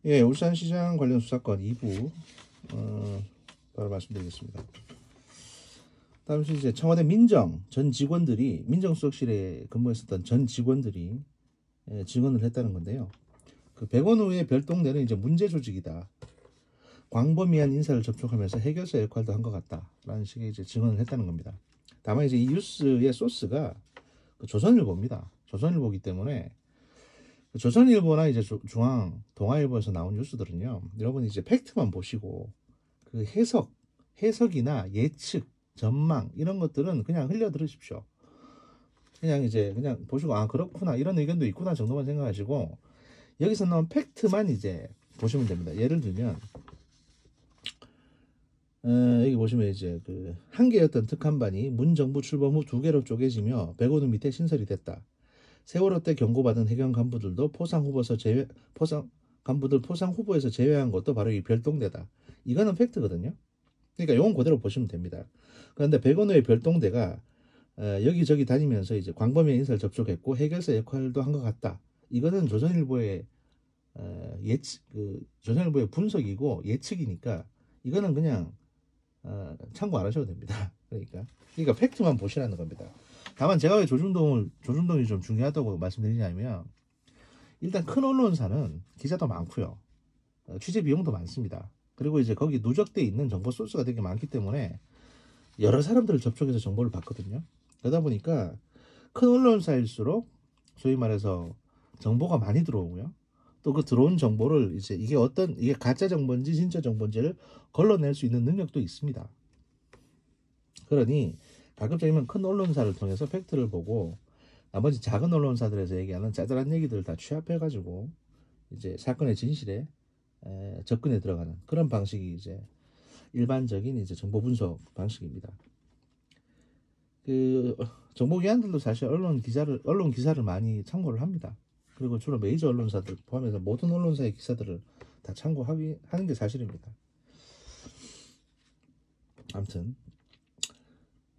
예, 울산시장 관련 수사건 2부 바로 말씀드리겠습니다. 다음시 이제 청와대 민정 전 직원들이 민정수석실에 근무했었던 전 직원들이 증언을 했다는 건데요. 그 백원우의 별동대는 이제 문제 조직이다. 광범위한 인사를 접촉하면서 해결사 역할도 한 것 같다라는 식의 이제 증언을 했다는 겁니다. 다만 이제 이 뉴스의 소스가 그 조선일보입니다. 조선일보기 때문에 조선일보나 이제 중앙 동아일보에서 나온 뉴스들은요, 여러분이 이제 팩트만 보시고 그 해석이나 예측, 전망 이런 것들은 그냥 흘려 들으십시오. 그냥 보시고 아 그렇구나 이런 의견도 있구나 정도만 생각하시고 여기서 나온 팩트만 이제 보시면 됩니다. 예를 들면 여기 보시면 이제 그 한 개였던 특한반이 문 정부 출범 후 2개로 쪼개지며 백오도 밑에 신설이 됐다. 세월호 때 경고받은 해경 간부들도 포상 후보에서 제외한 것도 바로 이 별동대다. 이거는 팩트거든요. 그러니까 요건 그대로 보시면 됩니다. 그런데 백원호의 별동대가 여기저기 다니면서 이제 광범위한 인사를 접촉했고 해결사 역할도 한 것 같다. 이거는 조선일보의 조선일보의 분석이고 예측이니까 이거는 그냥 참고 안 하셔도 됩니다. 그러니까 팩트만 보시라는 겁니다. 다만 제가 왜 조중동이 좀 중요하다고 말씀드리냐면 일단 큰 언론사는 기자도 많고요. 취재 비용도 많습니다. 그리고 이제 거기 누적돼 있는 정보 소스가 되게 많기 때문에 여러 사람들을 접촉해서 정보를 받거든요. 그러다 보니까 큰 언론사일수록 소위 말해서 정보가 많이 들어오고요. 또 그 들어온 정보를 이제 이게 가짜 정보인지 진짜 정보인지를 걸러낼 수 있는 능력도 있습니다. 그러니 가급적이면 큰 언론사를 통해서 팩트를 보고 나머지 작은 언론사들에서 얘기하는 짜잘한 얘기들을 다 취합해가지고 이제 사건의 진실에 접근해 들어가는 그런 방식이 이제 일반적인 이제 정보 분석 방식입니다. 그 정보기관들도 사실 언론 기사를 많이 참고를 합니다. 그리고 주로 메이저 언론사들 포함해서 모든 언론사의 기사들을 다 참고하는 게 사실입니다. 아무튼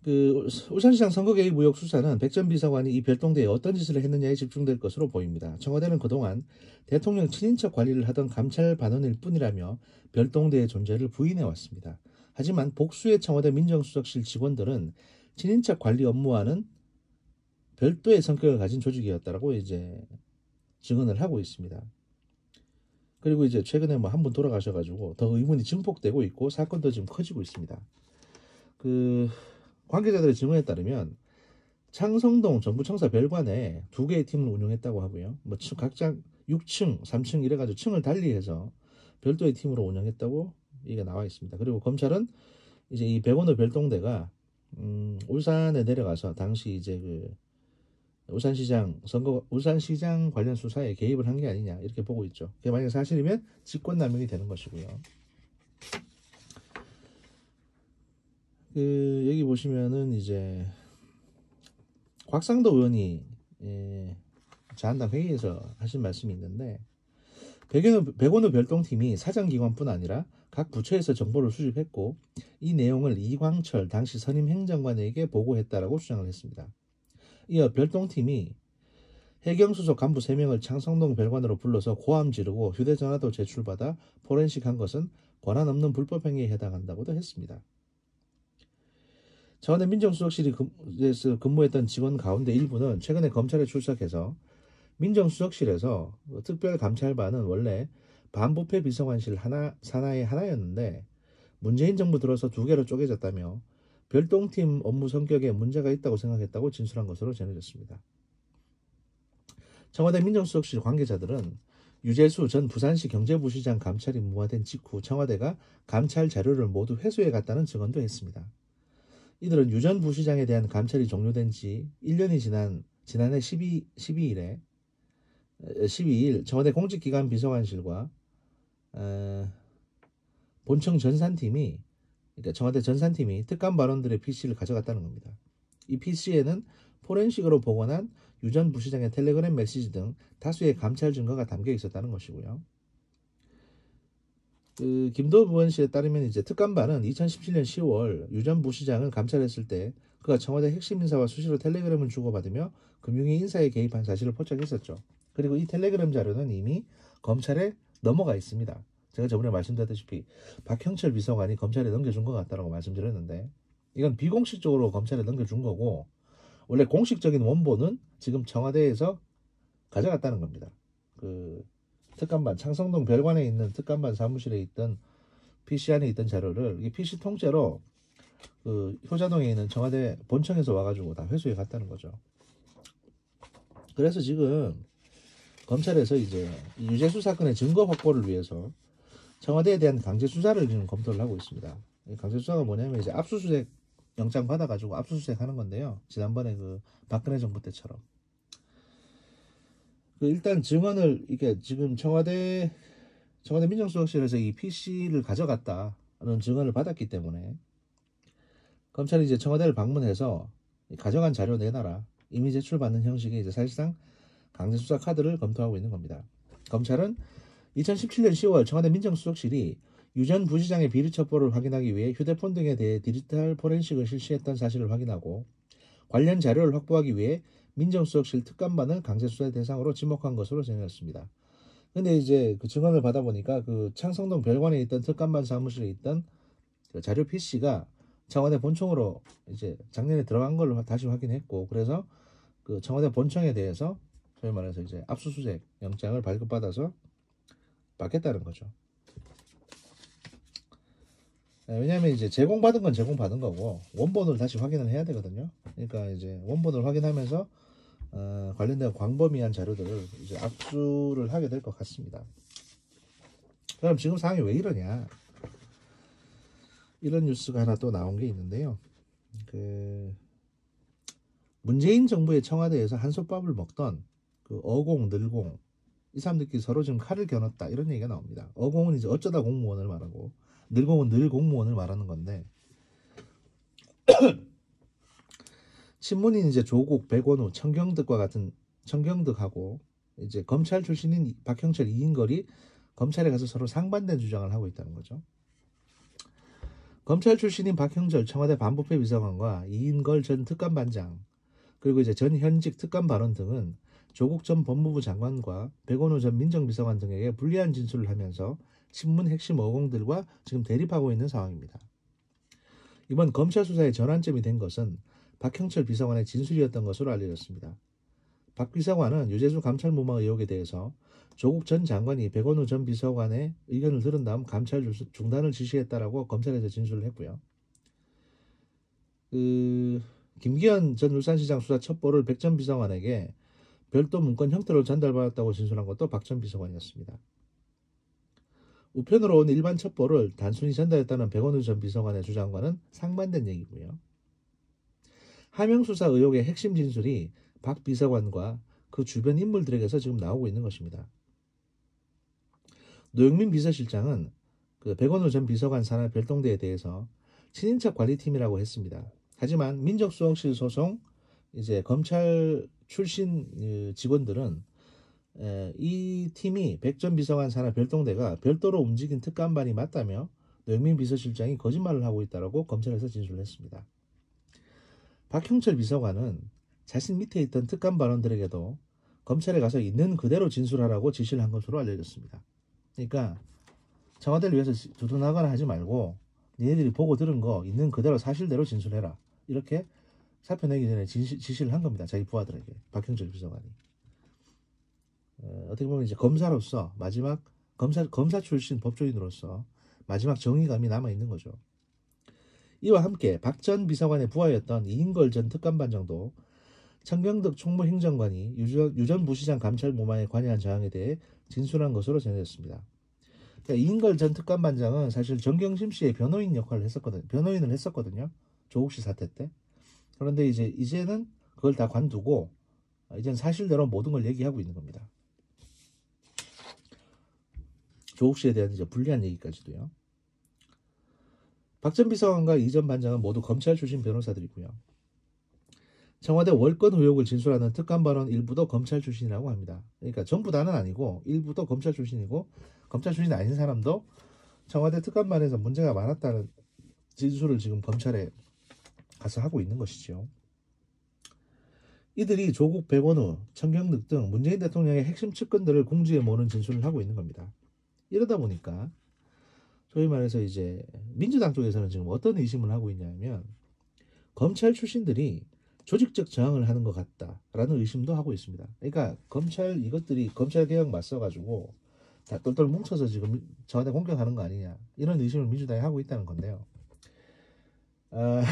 그 울산시장 선거 개입 의혹 수사는 백 전 비서관이 이 별동대에 어떤 짓을 했느냐에 집중될 것으로 보입니다. 청와대는 그동안 대통령 친인척 관리를 하던 감찰 반원일 뿐이라며 별동대의 존재를 부인해왔습니다. 하지만 복수의 청와대 민정수석실 직원들은 친인척 관리 업무와는 별도의 성격을 가진 조직이었다라고 이제 증언을 하고 있습니다. 그리고 이제 최근에 뭐 한 분 돌아가셔가지고 더 의문이 증폭되고 있고 사건도 지금 커지고 있습니다. 그 관계자들의 증언에 따르면 창성동 정부청사 별관에 2개의 팀을 운영했다고 하고요. 뭐 각자 6층, 3층 이래가지고 층을 달리해서 별도의 팀으로 운영했다고 얘기가 나와 있습니다. 그리고 검찰은 이제 이 백원호 별동대가 울산에 내려가서 당시 이제 그 울산시장 관련 수사에 개입을 한 게 아니냐 이렇게 보고 있죠. 그게 만약 사실이면 직권남용이 되는 것이고요. 여기 보시면은 이제 곽상도 의원이 자한당 회의에서 하신 말씀이 있는데 백원호 별동팀이 사정기관뿐 아니라 각 부처에서 정보를 수집했고 이 내용을 이광철 당시 선임 행정관에게 보고했다라고 주장을 했습니다. 이어 별동팀이 해경수석 간부 3명을 창성동 별관으로 불러서 고함 지르고 휴대전화도 제출받아 포렌식한 것은 권한 없는 불법행위에 해당한다고도 했습니다. 청와대 민정수석실에서 근무했던 직원 가운데 일부는 최근에 검찰에 출석해서 민정수석실에서 특별감찰반은 원래 반부패 비서관실 산하의 하나였는데 문재인 정부 들어서 2개로 쪼개졌다며 별동팀 업무 성격에 문제가 있다고 생각했다고 진술한 것으로 전해졌습니다. 청와대 민정수석실 관계자들은 유재수 전 부산시 경제부시장 감찰이 무마된 직후 청와대가 감찰 자료를 모두 회수해 갔다는 증언도 했습니다. 이들은 유 전 부시장에 대한 감찰이 종료된 지 1년이 지난 지난해 12일 청와대 공직기관 비서관실과 본청 전산팀이 그러니까 청와대 전산팀이 특감 발원들의 PC를 가져갔다는 겁니다. 이 PC에는 포렌식으로 복원한 유 전 부시장의 텔레그램 메시지 등 다수의 감찰 증거가 담겨 있었다는 것이고요. 김도읍 의원실에 따르면 이제 특감반은 2017년 10월 유 전 부시장을 감찰했을 때 그가 청와대 핵심 인사와 수시로 텔레그램을 주고받으며 금융위 인사에 개입한 사실을 포착했었죠. 그리고 이 텔레그램 자료는 이미 검찰에 넘어가 있습니다. 제가 저번에 말씀드렸다시피 박형철 비서관이 검찰에 넘겨준 것 같다고 말씀드렸는데 이건 비공식적으로 검찰에 넘겨준 거고 원래 공식적인 원본은 지금 청와대에서 가져갔다는 겁니다. 그 특감반 창성동 별관에 있는 특감반 사무실에 있던 PC 안에 있던 자료를 이 PC 통째로 그 효자동에 있는 청와대 본청에서 와가지고 다 회수해 갔다는 거죠. 그래서 지금 검찰에서 이제 유재수 사건의 증거 확보를 위해서 청와대에 대한 강제 수사를 지금 검토를 하고 있습니다. 강제 수사가 뭐냐면 이제 압수수색 영장 받아가지고 압수수색 하는 건데요. 지난번에 그 박근혜 정부 때처럼. 그 일단 증언을 이게 지금 청와대 민정수석실에서 이 PC를 가져갔다는 증언을 받았기 때문에 검찰이 이제 청와대를 방문해서 가져간 자료 내놔라. 이미 제출받는 형식의 이제 사실상 강제 수사 카드를 검토하고 있는 겁니다. 검찰은 2017년 10월 청와대 민정수석실이 유 전 부시장의 비리 첩보를 확인하기 위해 휴대폰 등에 대해 디지털 포렌식을 실시했던 사실을 확인하고 관련 자료를 확보하기 위해 민정수석실 특감반을 강제 수사의 대상으로 지목한 것으로 전해졌습니다. 근데 이제 그 증언을 받아보니까 그 창성동 별관에 있던 특감반 사무실에 있던 그 자료 PC가 청와대 본청으로 이제 작년에 들어간 걸로 다시 확인했고 그래서 그 청와대 본청에 대해서 소위 말해서 이제 압수수색 영장을 발급받아서 받겠다는 거죠. 왜냐하면 이제 제공받은 건 제공받은 거고 원본을 다시 확인을 해야 되거든요. 그러니까 이제 원본을 확인하면서 관련된 광범위한 자료들을 이제 압수를 하게 될 것 같습니다. 그럼 지금 상황이 왜 이러냐? 이런 뉴스가 하나 또 나온 게 있는데요. 그 문재인 정부의 청와대에서 한솥밥을 먹던 그 어공, 늘공 이 사람들끼리 서로 지금 칼을 겨눴다 이런 얘기가 나옵니다. 어공은 이제 어쩌다 공무원을 말하고 늘공은 늘 공무원을 말하는 건데 친문인 이제 조국, 백원우, 청경득과 같은 청경득하고 이제 검찰 출신인 박형철, 이인걸이 검찰에 가서 서로 상반된 주장을 하고 있다는 거죠. 검찰 출신인 박형철 청와대 반부패 비서관과 이인걸 전 특감반장 그리고 이제 전 현직 특감반원 등은 조국 전 법무부 장관과 백원우 전 민정비서관 등에게 불리한 진술을 하면서 친문 핵심 어공들과 지금 대립하고 있는 상황입니다. 이번 검찰 수사의 전환점이 된 것은 박형철 비서관의 진술이었던 것으로 알려졌습니다. 박 비서관은 유재수 감찰 무마 의혹에 대해서 조국 전 장관이 백원우 전 비서관의 의견을 들은 다음 감찰 중단을 지시했다라고 검찰에서 진술을 했고요. 김기현 전 울산시장 수사 첩보를 백 전 비서관에게 별도 문건 형태로 전달받았다고 진술한 것도 박 전 비서관이었습니다. 우편으로 온 일반 첩보를 단순히 전달했다는 백원우 전 비서관의 주장과는 상반된 얘기고요. 하명수사 의혹의 핵심 진술이 박 비서관과 그 주변 인물들에게서 지금 나오고 있는 것입니다. 노영민 비서실장은 그 백원우 전 비서관 산하 별동대에 대해서 친인척 관리팀이라고 했습니다. 하지만 민정수석실 소속 이제 검찰 출신 직원들은 이 팀이 백 전 비서관 산하 별동대가 별도로 움직인 특감반이 맞다며 노영민 비서실장이 거짓말을 하고 있다고 검찰에서 진술을 했습니다. 박형철 비서관은 자신 밑에 있던 특감반원들에게도 검찰에 가서 있는 그대로 진술하라고 지시를 한 것으로 알려졌습니다. 그러니까 청와대를 위해서 두둔하거나 하지 말고 니네들이 보고 들은 거 있는 그대로 사실대로 진술해라. 이렇게 사표 내기 전에 지시를 한 겁니다. 자기 부하들에게. 박형철 비서관이. 어떻게 보면 이제 검사로서 마지막 검사 출신 법조인으로서 마지막 정의감이 남아있는 거죠. 이와 함께 박 전 비서관의 부하였던 이인걸 전 특감반장도 청경득 총무행정관이 유 전 부시장 감찰 무마에 관여한 사항에 대해 진술한 것으로 전해졌습니다. 그러니까 이인걸 전 특감반장은 사실 정경심 씨의 변호인 역할을 했었거든요. 변호인을 했었거든요. 조국 씨 사태 때. 그런데 이제는 그걸 다 관두고 이제는 사실대로 모든 걸 얘기하고 있는 겁니다. 조국 씨에 대한 이제 불리한 얘기까지도요. 박 전 비서관과 이 전 반장은 모두 검찰 출신 변호사들이고요. 청와대 월권 의혹을 진술하는 특감반원 일부도 검찰 출신이라고 합니다. 그러니까 전부 다는 아니고 일부도 검찰 출신이고 검찰 출신 아닌 사람도 청와대 특감반에서 문제가 많았다는 진술을 지금 검찰에 가서 하고 있는 것이죠. 이들이 조국, 백원우, 청경득 등 문재인 대통령의 핵심 측근들을 공주에 모는 진술을 하고 있는 겁니다. 이러다 보니까 소위 말해서 이제 민주당 쪽에서는 지금 어떤 의심을 하고 있냐면 검찰 출신들이 조직적 저항을 하는 것 같다라는 의심도 하고 있습니다. 그러니까 검찰 이것들이 검찰 개혁 맞서가지고 다 똘똘 뭉쳐서 지금 저한테 공격하는 거 아니냐 이런 의심을 민주당이 하고 있다는 건데요. 아,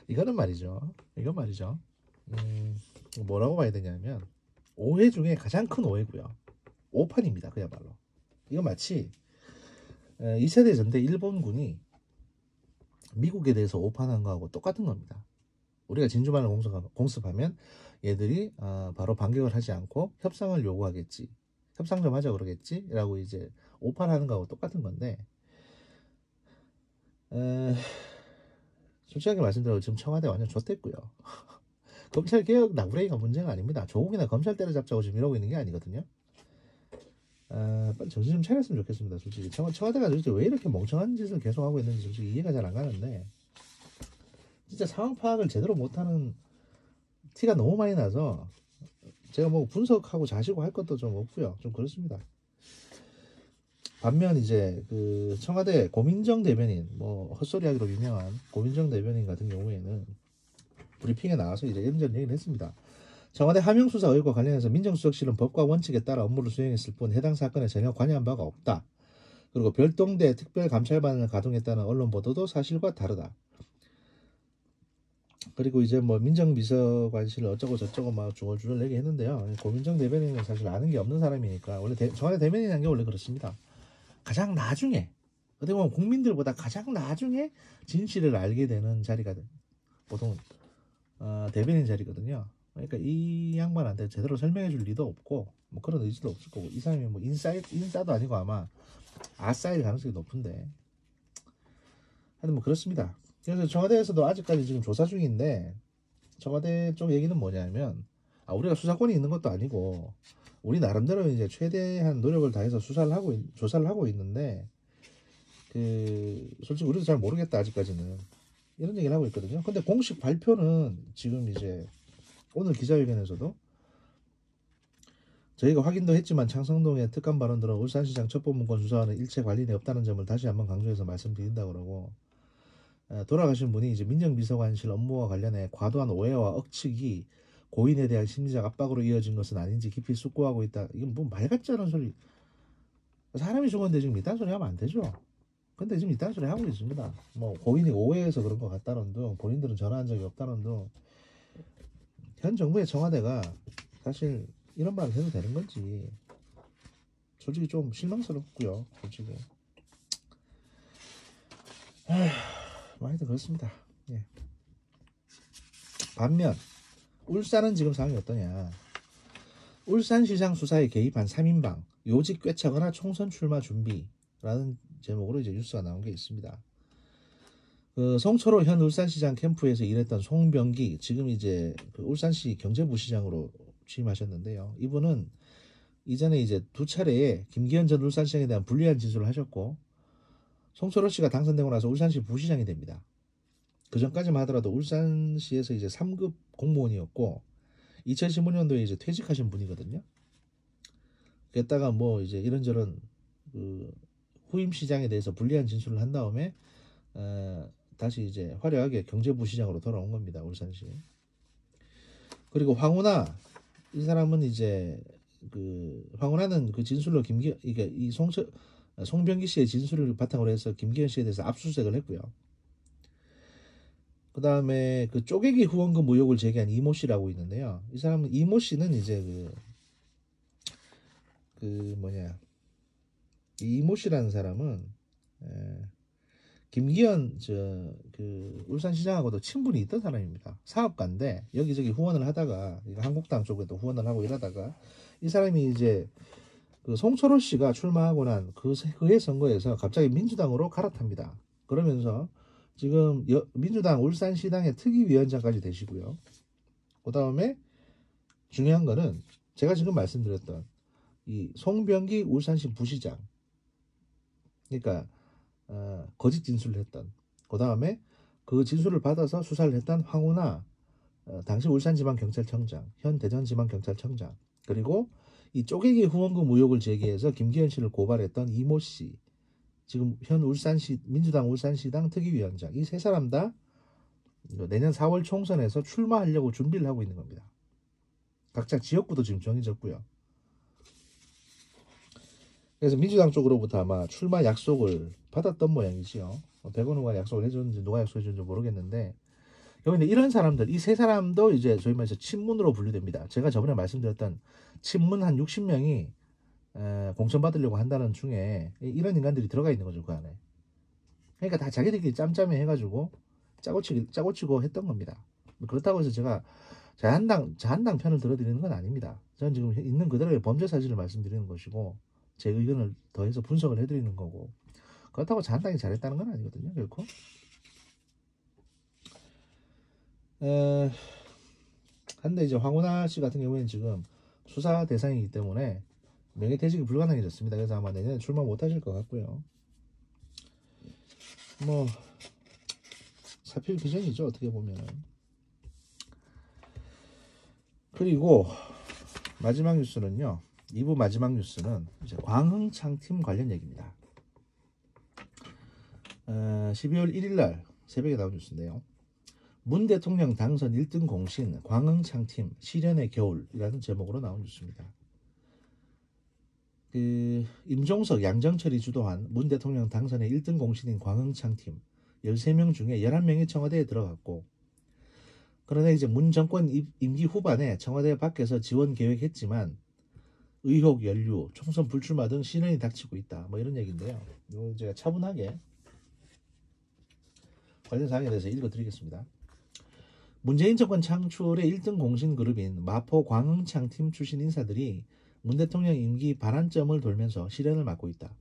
이거는 말이죠. 이건 말이죠. 뭐라고 봐야 되냐면 오해 중에 가장 큰 오해고요. 오판입니다. 그야말로. 이건 마치 2차 대전 때 일본군이 미국에 대해서 오판한 거하고 똑같은 겁니다. 우리가 진주만을 공습하면 얘들이 바로 반격을 하지 않고 협상을 요구하겠지. 협상 좀 하자 그러겠지. 라고 이제 오판하는 거하고 똑같은 건데 솔직하게 말씀드려 지금 청와대 완전 좆됐고요. 검찰 개혁 나부레이가 문제가 아닙니다. 조국이나 검찰 때려잡자고 지금 이러고 있는 게 아니거든요. 빨리 정신 좀 차렸으면 좋겠습니다. 솔직히 청와대가 도대체 왜 이렇게 멍청한 짓을 계속 하고 있는지 솔직히 이해가 잘 안 가는데 진짜 상황 파악을 제대로 못하는 티가 너무 많이 나서 제가 뭐 분석하고 자시고 할 것도 좀 없고요. 좀 그렇습니다. 반면 이제 그 청와대 고민정 대변인 뭐 헛소리하기로 유명한 고민정 대변인 같은 경우에는 브리핑에 나와서 이제 이런저런 얘기를 했습니다. 청와대 하명수사 의혹과 관련해서 민정수석실은 법과 원칙에 따라 업무를 수행했을 뿐 해당 사건에 전혀 관여한 바가 없다. 그리고 별동대 특별감찰반을 가동했다는 언론 보도도 사실과 다르다. 그리고 이제 뭐 민정비서관실 어쩌고 저쩌고 막 중얼중얼 얘기했는데요. 고민정 대변인은 사실 아는 게 없는 사람이니까 원래 청와대 대변인이라는 게 원래 그렇습니다. 가장 나중에 어떻게 보면 국민들보다 가장 나중에 진실을 알게 되는 자리가 보통 대변인 자리거든요. 그러니까 이 양반한테 제대로 설명해 줄 리도 없고 뭐 그런 의지도 없을 거고 이 사람이 뭐 인싸도 아니고 아마 아싸일 가능성이 높은데 하여튼 뭐 그렇습니다. 그래서 청와대에서도 아직까지 지금 조사 중인데 청와대 쪽 얘기는 뭐냐면 우리가 수사권이 있는 것도 아니고 우리 나름대로 이제 최대한 노력을 다해서 조사를 하고 있는데 솔직히 우리도 잘 모르겠다 아직까지는 이런 얘기를 하고 있거든요. 근데 공식 발표는 지금 이제 오늘 기자회견에서도 저희가 확인도 했지만 창성동의 특감 발언들은 울산시장 첩보문건 수사와는 일체 관련이 없다는 점을 다시 한번 강조해서 말씀드린다 그러고 돌아가신 분이 이제 민정비서관실 업무와 관련해 과도한 오해와 억측이 고인에 대한 심리적 압박으로 이어진 것은 아닌지 깊이 숙고하고 있다. 이건 뭐 말 같지 않은 소리. 사람이 죽었는데 지금 이딴 소리 하면 안 되죠. 근데 지금 이딴 소리 하고 있습니다. 뭐 고인이 오해해서 그런 것 같다는 둥 본인들은 전화한 적이 없다는 둥 현 정부의 청와대가 사실 이런 말을 해도 되는 건지 솔직히 좀 실망스럽고요. 솔직히 하여튼 그렇습니다. 예. 반면 울산은 지금 상황이 어떠냐. 울산시장 수사에 개입한 3인방 요직 꿰차거나 총선 출마 준비라는 제목으로 이제 뉴스가 나온 게 있습니다. 송철호 현 울산시장 캠프에서 일했던 송병기 지금 이제 울산시 경제부시장으로 취임하셨는데요. 이분은 이전에 이제 두 차례에 김기현 전 울산시장에 대한 불리한 진술을 하셨고 송철호 씨가 당선되고 나서 울산시 부시장이 됩니다. 그 전까지만 하더라도 울산시에서 이제 3급 공무원이었고 2015년도에 이제 퇴직하신 분이거든요. 게다가 뭐 이제 이런저런 후임 시장에 대해서 불리한 진술을 한 다음에 다시 이제 화려하게 경제부시장으로 돌아온 겁니다. 울산시. 그리고 황운하 이 사람은 이제 황운하는 그 진술로 이게 이 송병기 씨의 진술을 바탕으로 해서 김기현 씨에 대해서 압수수색을 했고요. 그 다음에 그 쪼개기 후원금 의혹을 제기한 이모 씨라고 있는데요. 이 사람은 이모 씨는 이제 이모 씨라는 사람은 김기현 울산시장하고도 친분이 있던 사람입니다. 사업가인데 여기저기 후원을 하다가 한국당 쪽에도 후원을 하고 이러다가 이 사람이 이제 송철호 씨가 출마하고 난 그해 선거에서 갑자기 민주당으로 갈아탑니다. 그러면서 지금 민주당 울산시당의 특위위원장까지 되시고요. 그 다음에 중요한 거는 제가 지금 말씀드렸던 이 송병기 울산시 부시장, 그러니까 거짓 진술을 했던, 그 다음에 그 진술을 받아서 수사를 했던 황운하 당시 울산지방경찰청장, 현 대전지방경찰청장, 그리고 이 쪼개기 후원금 의혹을 제기해서 김기현 씨를 고발했던 이모 씨, 지금 현 울산시 민주당 울산시당 특위위원장, 이 세 사람 다 내년 4월 총선에서 출마하려고 준비를 하고 있는 겁니다. 각자 지역구도 지금 정해졌고요. 그래서 민주당 쪽으로부터 아마 출마 약속을 받았던 모양이지요. 백원우가 약속을 해줬는지 누가 약속을 해줬는지 모르겠는데, 여기 이런 사람들, 이 세 사람도 이제 저희 말해서 친문으로 분류됩니다. 제가 저번에 말씀드렸던 친문 한 60명이 공천받으려고 한다는 중에 이런 인간들이 들어가 있는 거죠, 그 안에. 그러니까 다 자기들끼리 짬짬이 해가지고 짜고치고 했던 겁니다. 그렇다고 해서 제가 자한당 편을 들어드리는 건 아닙니다. 저는 지금 있는 그대로의 범죄 사실을 말씀드리는 것이고, 제 의견을 더해서 분석을 해드리는 거고, 그렇다고 자한당이 잘했다는 건 아니거든요, 결코. 한데 이제 황운하 씨 같은 경우에는 지금 수사 대상이기 때문에 명예퇴직이 불가능해졌습니다. 그래서 아마 내년에 출마 못하실 것 같고요. 뭐 사필 비전이죠, 어떻게 보면은. 그리고 마지막 뉴스는요, 2부 마지막 뉴스는 이제 광흥창 팀 관련 얘기입니다. 12월 1일 날 새벽에 나온 뉴스인데요. 문 대통령 당선 1등 공신 광흥창 팀 시련의 겨울이라는 제목으로 나온 뉴스입니다. 임종석, 양정철이 주도한 문 대통령 당선의 1등 공신인 광흥창 팀 13명 중에 11명이 청와대에 들어갔고, 그러나 이제 문 정권 임기 후반에 청와대 밖에서 지원 계획했지만 의혹 연루, 총선 불출마 등 시련이 닥치고 있다. 뭐 이런 얘기인데요. 이거 제가 차분하게 관련 사항에 대해서 읽어드리겠습니다. 문재인 정권 창출의 1등 공신 그룹인 마포 광흥창 팀 출신 인사들이 문 대통령 임기 반환점을 돌면서 시련을 맡고 있다.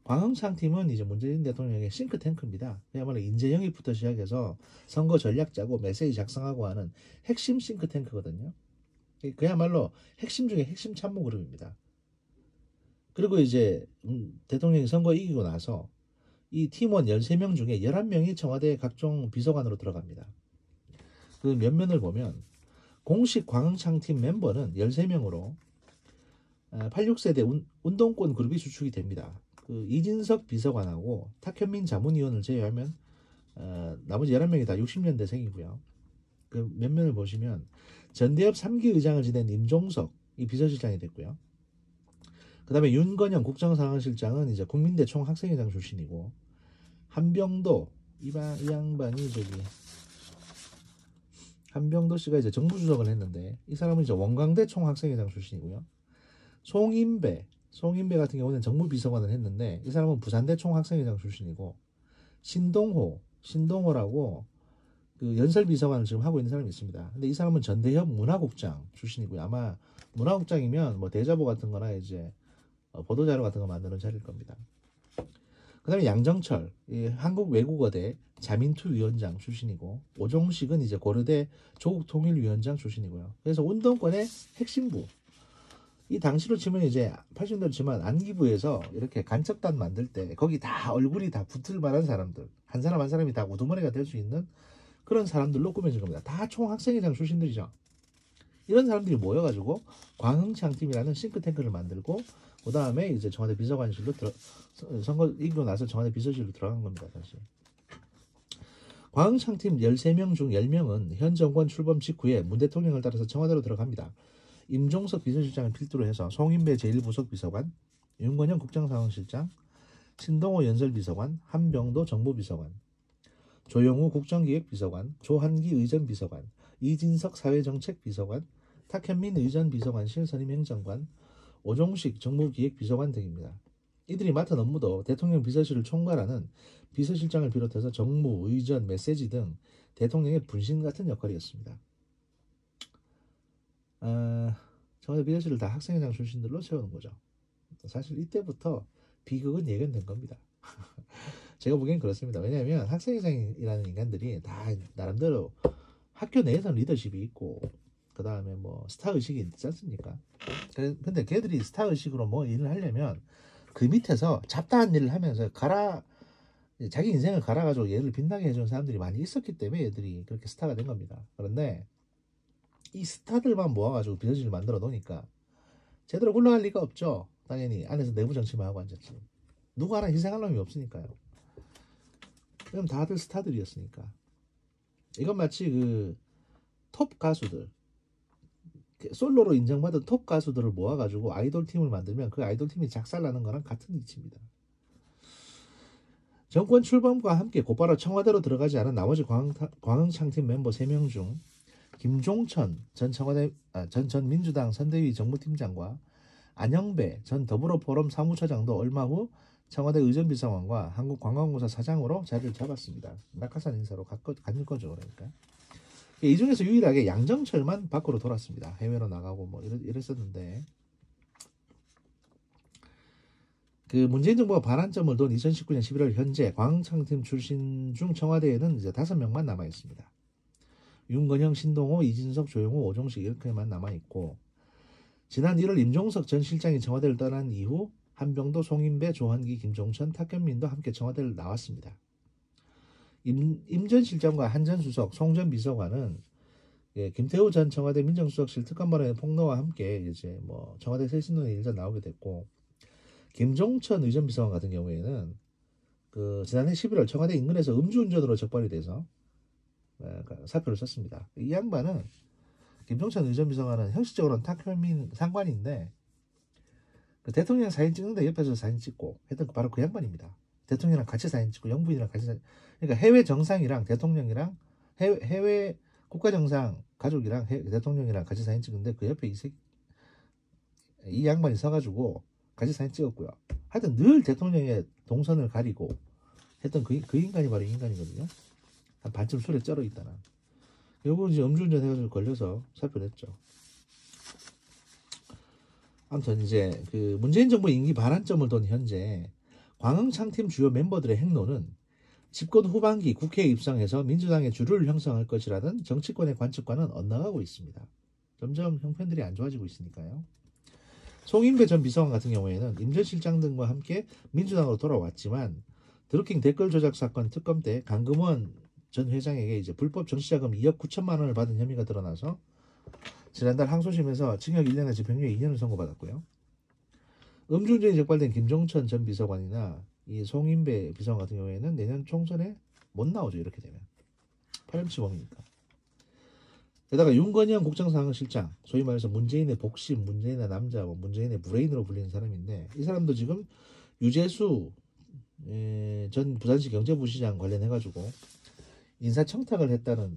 광흥창 팀은 이제 문재인 대통령의 싱크탱크입니다. 그야말로 인재 영입부터 시작해서 선거 전략 짜고 메시지 작성하고 하는 핵심 싱크탱크거든요. 그야말로 핵심 중에 핵심 참모 그룹입니다. 그리고 이제 대통령이 선거 이기고 나서 이 팀원 13명 중에 11명이 청와대 각종 비서관으로 들어갑니다. 그 면면을 보면 공식 광흥창 팀 멤버는 13명으로 86세대 운동권 그룹이 주축이 됩니다. 그 이진석 비서관하고 탁현민 자문위원을 제외하면 나머지 11명이 다 60년대생이고요. 그 면면을 보시면 전대협 3기 의장을 지낸 임종석 이 비서실장이 됐고요. 그 다음에 윤건영 국정상황실장은 이제 국민대 총학생회장 출신이고, 한병도 이 양반이 한병도 씨가 이제 정부주석을 했는데, 이 사람은 이제 원광대 총학생회장 출신이고요. 송인배 같은 경우는 정무비서관을 했는데, 이 사람은 부산대 총학생회장 출신이고, 신동호라고 그 연설비서관을 지금 하고 있는 사람이 있습니다. 근데 이 사람은 전대협 문화국장 출신이고요. 아마 문화국장이면 뭐 대자보 같은 거나 이제 보도자료 같은 거 만드는 자리일 겁니다. 그 다음에 양정철, 한국외국어대 자민투위원장 출신이고, 오종식은 이제 고려대 조국통일위원장 출신이고요. 그래서 운동권의 핵심부, 이 당시로 치면 이제 80년대로 치면 안기부에서 이렇게 간첩단 만들 때 거기 다 얼굴이 다 붙을 만한 사람들, 한 사람 한 사람이 다 우두머리가 될 수 있는 그런 사람들로 꾸며진 겁니다. 다 총학생회장 출신들이죠. 이런 사람들이 모여가지고 광흥창팀이라는 싱크탱크를 만들고, 그 다음에 이제 청와대 비서관실로 선거 이기고 나서 청와대 비서실로 들어간 겁니다. 다시. 광흥창팀 13명 중 10명은 현 정권 출범 직후에 문 대통령을 따라서 청와대로 들어갑니다. 임종석 비서실장을 필두로 해서 송인배 제1부속 비서관, 윤건영 국정상황실장, 신동호 연설비서관, 한병도 정보비서관, 조영우 국정기획비서관, 조한기 의전비서관, 이진석 사회정책비서관, 탁현민 의전비서관실 선임행정관, 오종식 정무기획비서관 등입니다. 이들이 맡은 업무도 대통령 비서실을 총괄하는 비서실장을 비롯해서 정무, 의전, 메시지 등 대통령의 분신 같은 역할이었습니다. 청와대 비서실을 다 학생회장 출신들로 채우는 거죠. 사실 이때부터 비극은 예견된 겁니다. 제가 보기엔 그렇습니다. 왜냐하면 학생회장이라는 인간들이 다 나름대로 학교 내에서는 리더십이 있고, 그 다음에 뭐 스타 의식이 있지 않습니까? 근데 걔들이 스타 의식으로 뭐 일을 하려면 그 밑에서 잡다한 일을 하면서 자기 인생을 갈아가지고 얘를 빛나게 해주는 사람들이 많이 있었기 때문에 얘들이 그렇게 스타가 된 겁니다. 그런데 이 스타들만 모아가지고 비서실을 만들어 놓으니까 제대로 굴러갈 리가 없죠. 당연히 안에서 내부 정치만 하고 앉았지. 누구 하나 희생할 놈이 없으니까요. 그럼 다들 스타들이었으니까. 이건 마치 그 톱 가수들, 솔로로 인정받은 톱 가수들을 모아가지고 아이돌 팀을 만들면 그 아이돌 팀이 작살나는 거랑 같은 이치입니다. 정권 출범과 함께 곧바로 청와대로 들어가지 않은 나머지 광흥창팀 멤버 3명 중 김종천 전 전 민주당 선대위 정무팀장과 안영배 전 더불어포럼 사무처장도 얼마 후 청와대 의전비서관과 한국관광공사 사장으로 자리를 잡았습니다. 낙하산 인사로 갔는 거죠. 그러니까 이 중에서 유일하게 양정철만 밖으로 돌았습니다. 해외로 나가고 뭐 이랬었는데 그 문재인 정부가 반환점을 돈 2019년 11월 현재 광흥창팀 출신 중 청와대에는 이제 5명만 남아 있습니다. 윤건영, 신동호, 이진석, 조용호, 오종식 이렇게만 남아 있고 지난 1월 임종석 전 실장이 청와대를 떠난 이후 한병도, 송인배, 조한기, 김종천, 탁현민도 함께 청와대를 나왔습니다. 임 전 실장과 한 전 수석, 송 전 비서관은 김태우 전 청와대 민정수석실 특감반의 폭로와 함께 이제 뭐 청와대 쇄신론에 일단 나오게 됐고 김종천 의전 비서관 같은 경우에는 그 지난해 11월 청와대 인근에서 음주운전으로 적발이 돼서 사표를 썼습니다. 이 양반은 김종천 의전 비서관은 형식적으로는 탁현민 상관인데 그 대통령 사진 찍는데 옆에서 사진 찍고 했던 바로 그 양반입니다. 대통령이랑 같이 사진 찍고 영부인이랑 같이 사진 그러니까 해외 정상이랑 대통령이랑 해외 국가정상 가족이랑 대통령이랑 같이 사진 찍는데 그 옆에 이 양반이 서가지고 같이 사진 찍었고요. 하여튼 늘 대통령의 동선을 가리고 했던 그 인간이 바로 이 인간이거든요. 한 반쯤 술에 쩔어 있다는. 요거 이제 음주운전 해가지고 걸려서 사표를 했죠. 아무튼 이제 그 문재인 정부 임기 반환점을 돈 현재 광흥창팀 주요 멤버들의 행로는 집권 후반기 국회에 입성해서 민주당의 주류를 형성할 것이라는 정치권의 관측과는 엇나가고 있습니다. 점점 형편들이 안 좋아지고 있으니까요. 송인배 전 비서관 같은 경우에는 임 전 실장 등과 함께 민주당으로 돌아왔지만 드루킹 댓글 조작 사건 특검 때 강금원 전 회장에게 이제 불법 정치자금 2억 9천만 원을 받은 혐의가 드러나서 지난달 항소심에서 징역 1년에 집행유예 2년을 선고받았고요. 음주운전이 적발된 김종천 전 비서관이나 이 송인배 비서관 같은 경우에는 내년 총선에 못 나오죠. 이렇게 되면 파렴치범이니까. 게다가 윤건영 국정상황실장, 소위 말해서 문재인의 복심, 문재인의 남자, 문재인의 브레인으로 불리는 사람인데 이 사람도 지금 유재수 전 부산시 경제부시장 관련해가지고 인사청탁을 했다는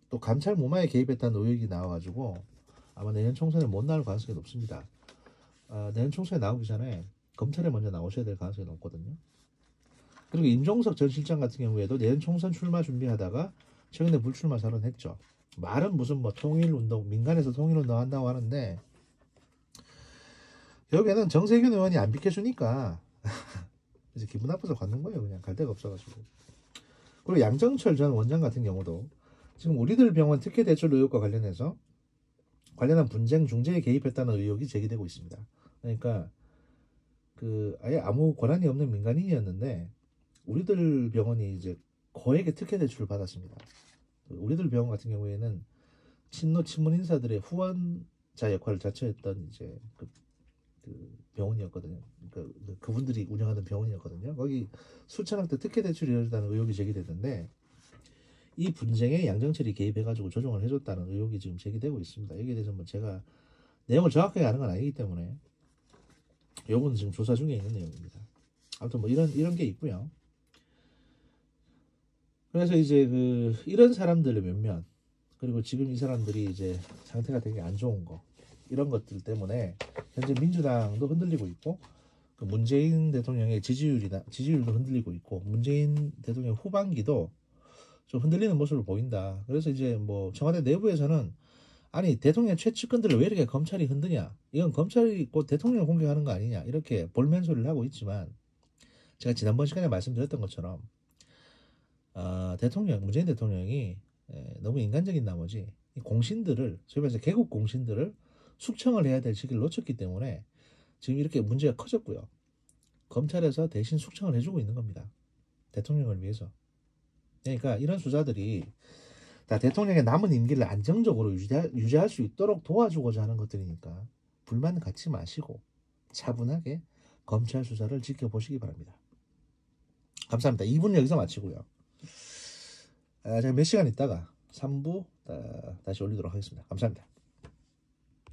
또 감찰 무마에 개입했다는 의혹이 나와가지고 아마 내년 총선에 못 나올 가능성이 높습니다. 내년 총선에 나오기 전에 검찰에 먼저 나오셔야 될 가능성이 높거든요. 그리고 임종석 전 실장 같은 경우에도 내년 총선 출마 준비하다가 최근에 불출마 선언했죠. 말은 무슨 뭐 통일운동, 민간에서 통일운동 한다고 하는데 여기에는 정세균 의원이 안 비켜주니까 이제 기분 나빠서 갖는 거예요. 그냥 갈 데가 없어가지고. 그리고 양정철 전 원장 같은 경우도 지금 우리들 병원 특혜 대출 의혹과 관련해서 관련한 분쟁 중재에 개입했다는 의혹이 제기되고 있습니다. 그러니까 그 아예 아무 권한이 없는 민간인이었는데 우리들 병원이 이제 거액의 특혜 대출을 받았습니다. 우리들 병원 같은 경우에는 친문 인사들의 후원자 역할을 자처했던 이제 그 병원이었거든요. 그분들이 운영하는 병원이었거든요. 거기 수천억대 특혜 대출이 이루어졌다는 의혹이 제기되던데 이 분쟁에 양정철이 개입해가지고 조정을 해줬다는 의혹이 지금 제기되고 있습니다. 여기에 대해서 뭐 제가 내용을 정확하게 아는 건 아니기 때문에 요건 지금 조사 중에 있는 내용입니다. 아무튼 뭐 이런 게 있고요. 그래서 이제 이런 사람들의 면면 그리고 지금 이 사람들이 이제 상태가 되게 안 좋은 거 이런 것들 때문에 현재 민주당도 흔들리고 있고 그 문재인 대통령의 지지율도 흔들리고 있고 문재인 대통령 후반기도 좀 흔들리는 모습을 보인다. 그래서 이제 뭐 청와대 내부에서는 아니 대통령 최측근들을 왜 이렇게 검찰이 흔드냐? 이건 검찰이 곧 대통령을 공격하는 거 아니냐? 이렇게 볼멘 소리를 하고 있지만 제가 지난번 시간에 말씀드렸던 것처럼 문재인 대통령이 너무 인간적인 나머지 공신들을 소위 말해서 개국 공신들을 숙청을 해야 될 시기를 놓쳤기 때문에 지금 이렇게 문제가 커졌고요. 검찰에서 대신 숙청을 해주고 있는 겁니다. 대통령을 위해서. 그러니까 이런 수사들이 다 대통령의 남은 임기를 안정적으로 유지할 수 있도록 도와주고자 하는 것들이니까 불만 갖지 마시고 차분하게 검찰 수사를 지켜보시기 바랍니다. 감사합니다. 2부는 여기서 마치고요. 제가 몇 시간 있다가 3부 다시 올리도록 하겠습니다. 감사합니다.